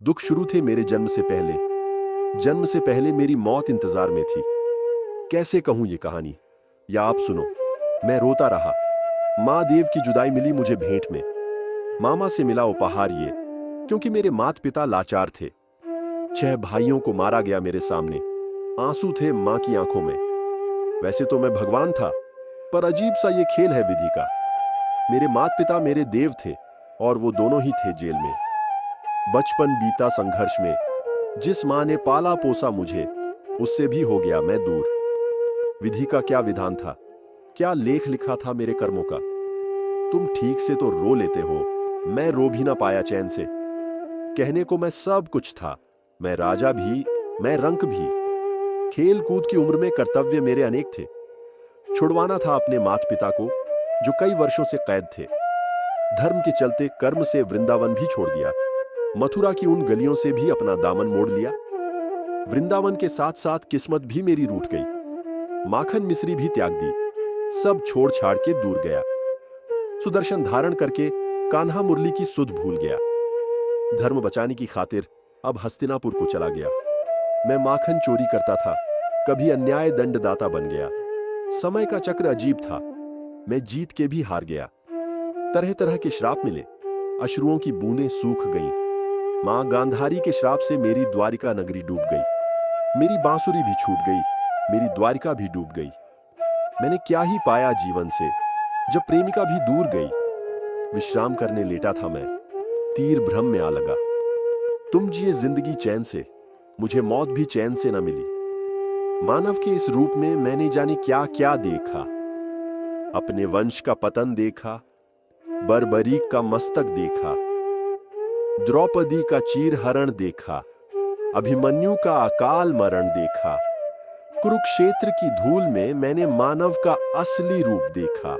दुख शुरू थे मेरे जन्म से पहले। जन्म से पहले मेरी मौत इंतजार में थी। कैसे कहूं ये कहानी, या आप सुनो। मैं रोता रहा। माँ देव की जुदाई मिली मुझे भेंट में। मामा से मिला उपहार ये, क्योंकि मेरे माता पिता लाचार थे। 6 भाइयों को मारा गया मेरे सामने। आंसू थे माँ की आंखों में। वैसे तो मैं भगवान था, पर अजीब सा ये खेल है विधि का। मेरे माता पिता मेरे देव थे, और वो दोनों ही थे जेल में। बचपन बीता संघर्ष में। जिस माँ ने पाला पोसा मुझे, उससे भी हो गया मैं दूर। विधि का क्या विधान था, क्या लेख लिखा था मेरे कर्मों का। तुम ठीक से तो रो लेते हो, मैं रो भी ना पाया चैन से। कहने को मैं सब कुछ था, मैं राजा भी, मैं रंक भी। खेल कूद की उम्र में कर्तव्य मेरे अनेक थे। छुड़वाना था अपने माता पिता को, जो कई वर्षों से कैद थे। धर्म के चलते कर्म से वृंदावन भी छोड़ दिया। मथुरा की उन गलियों से भी अपना दामन मोड़ लिया। वृंदावन के साथ साथ किस्मत भी मेरी रूठ गई। माखन मिश्री भी त्याग दी, सब छोड़ छाड़ के दूर गया। सुदर्शन धारण करके कान्हा मुरली की सुध भूल गया। धर्म बचाने की खातिर अब हस्तिनापुर को चला गया। मैं माखन चोरी करता था, कभी अन्याय दंडदाता बन गया। समय का चक्र अजीब था, मैं जीत के भी हार गया। तरह तरह के श्राप मिले, अश्रुओं की बूंदें सूख गईं। मां गांधारी के श्राप से मेरी द्वारिका नगरी डूब गई। मेरी बांसुरी भी छूट गई, मेरी द्वारिका भी डूब गई। मैंने क्या ही पाया जीवन से, जब प्रेमिका भी दूर गई। विश्राम करने लेटा था मैं, तीर भ्रम में आ लगा। तुम जिए जिंदगी चैन से, मुझे मौत भी चैन से न मिली। मानव के इस रूप में मैंने जाने क्या क्या देखा। अपने वंश का पतन देखा, बर्बरीक का मस्तक देखा, द्रौपदी का चीरहरण देखा, अभिमन्यु का अकाल मरण देखा। कुरुक्षेत्र की धूल में मैंने मानव का असली रूप देखा।